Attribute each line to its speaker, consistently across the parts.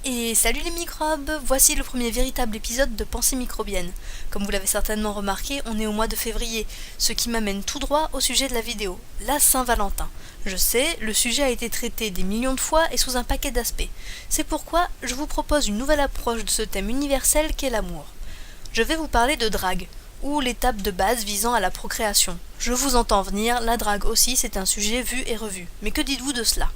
Speaker 1: Et salut les microbes, voici le premier véritable épisode de Pensée microbienne. Comme vous l'avez certainement remarqué, on est au mois de février, ce qui m'amène tout droit au sujet de la vidéo, la Saint-Valentin. Je sais, le sujet a été traité des millions de fois et sous un paquet d'aspects. C'est pourquoi je vous propose une nouvelle approche de ce thème universel qu'est l'amour. Je vais vous parler de drague, ou l'étape de base visant à la procréation. Je vous entends venir, la drague aussi c'est un sujet vu et revu. Mais que dites-vous de cela ?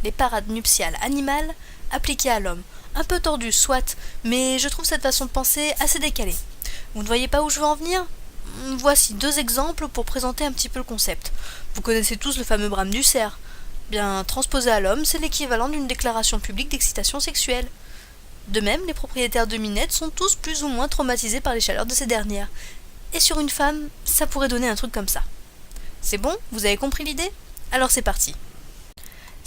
Speaker 1: Les parades nuptiales animales appliquées à l'homme. Un peu tordu, soit, mais je trouve cette façon de penser assez décalée. Vous ne voyez pas où je veux en venir ? Voici deux exemples pour présenter un petit peu le concept. Vous connaissez tous le fameux brame du cerf. Bien, transposé à l'homme, c'est l'équivalent d'une déclaration publique d'excitation sexuelle. De même, les propriétaires de minettes sont tous plus ou moins traumatisés par les chaleurs de ces dernières. Et sur une femme, ça pourrait donner un truc comme ça. C'est bon ? Vous avez compris l'idée ? Alors c'est parti.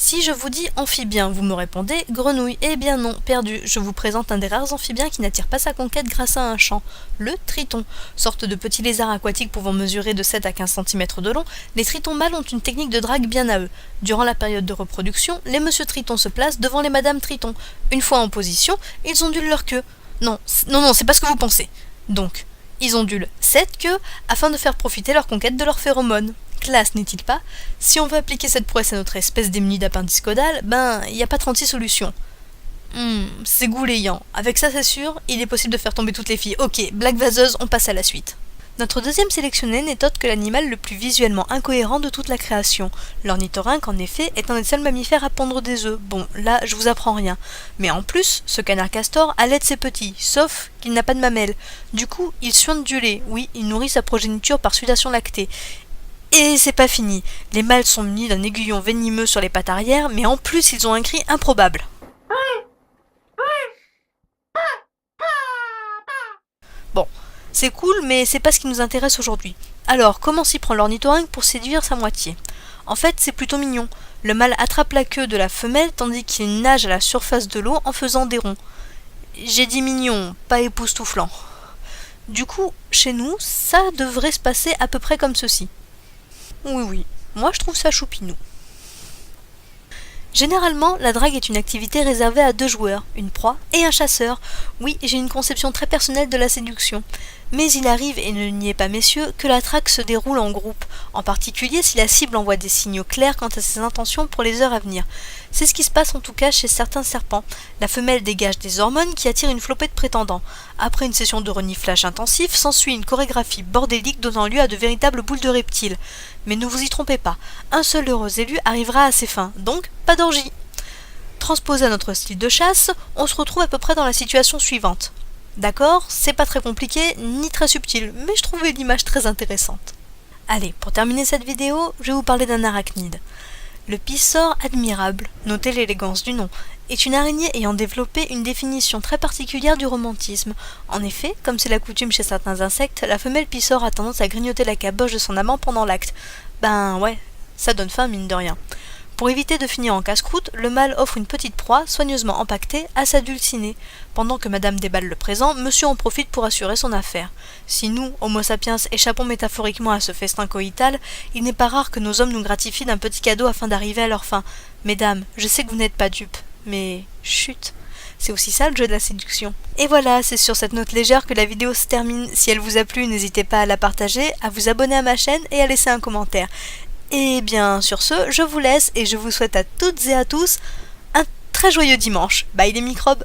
Speaker 1: Si je vous dis amphibien, vous me répondez grenouille. Eh bien non, perdu. Je vous présente un des rares amphibiens qui n'attire pas sa conquête grâce à un chant, le triton. Sorte de petit lézard aquatique pouvant mesurer de 7 à 15 cm de long, les tritons mâles ont une technique de drague bien à eux. Durant la période de reproduction, les monsieur tritons se placent devant les madame tritons. Une fois en position, ils ondulent leur queue. Non, c'est pas ce que vous pensez. Donc, ils ondulent cette queue afin de faire profiter leur conquête de leurs phéromones. Classe, n'est-il pas ? Si on veut appliquer cette prouesse à notre espèce démunie d'appendice caudal, il n'y a pas 36 solutions. C'est goulayant. Avec ça, c'est sûr, il est possible de faire tomber toutes les filles. Ok, blague vaseuse, on passe à la suite. Notre deuxième sélectionné n'est autre que l'animal le plus visuellement incohérent de toute la création. L'ornithorynque, en effet, est un des seuls mammifères à pondre des œufs. Bon, là, je vous apprends rien. Mais en plus, ce canard castor allaite ses petits, sauf qu'il n'a pas de mamelles. Du coup, il suinte du lait. Oui, il nourrit sa progéniture par sudation lactée. Et c'est pas fini. Les mâles sont munis d'un aiguillon venimeux sur les pattes arrière, mais en plus ils ont un cri improbable. Bon, c'est cool, mais c'est pas ce qui nous intéresse aujourd'hui. Alors, comment s'y prend l'ornithorynque pour séduire sa moitié ? En fait, c'est plutôt mignon. Le mâle attrape la queue de la femelle tandis qu'il nage à la surface de l'eau en faisant des ronds. J'ai dit mignon, pas époustouflant. Du coup, chez nous, ça devrait se passer à peu près comme ceci. Oui, moi je trouve ça choupinou. Généralement, la drague est une activité réservée à deux joueurs, une proie et un chasseur. Oui, j'ai une conception très personnelle de la séduction. Mais il arrive, et ne le niez pas messieurs, que la drague se déroule en groupe, en particulier si la cible envoie des signaux clairs quant à ses intentions pour les heures à venir. C'est ce qui se passe en tout cas chez certains serpents. La femelle dégage des hormones qui attirent une flopée de prétendants. Après une session de reniflage intensif, s'ensuit une chorégraphie bordélique donnant lieu à de véritables boules de reptiles. Mais ne vous y trompez pas, un seul heureux élu arrivera à ses fins, donc pas d'orgie. Transposé à notre style de chasse, on se retrouve à peu près dans la situation suivante. D'accord, c'est pas très compliqué, ni très subtil, mais je trouvais l'image très intéressante. Allez, pour terminer cette vidéo, je vais vous parler d'un arachnide. Le pisor admirable, notez l'élégance du nom, est une araignée ayant développé une définition très particulière du romantisme. En effet, comme c'est la coutume chez certains insectes, la femelle pisor a tendance à grignoter la caboche de son amant pendant l'acte. Ça donne faim mine de rien. Pour éviter de finir en casse-croûte, le mâle offre une petite proie, soigneusement empaquetée, à sa dulcinée. Pendant que madame déballe le présent, monsieur en profite pour assurer son affaire. Si nous, homo sapiens, échappons métaphoriquement à ce festin coïtal, il n'est pas rare que nos hommes nous gratifient d'un petit cadeau afin d'arriver à leur fin. Mesdames, je sais que vous n'êtes pas dupes, mais chut, c'est aussi ça le jeu de la séduction. Et voilà, c'est sur cette note légère que la vidéo se termine. Si elle vous a plu, n'hésitez pas à la partager, à vous abonner à ma chaîne et à laisser un commentaire. Et bien sur ce, je vous laisse et je vous souhaite à toutes et à tous un très joyeux dimanche. Bye les microbes!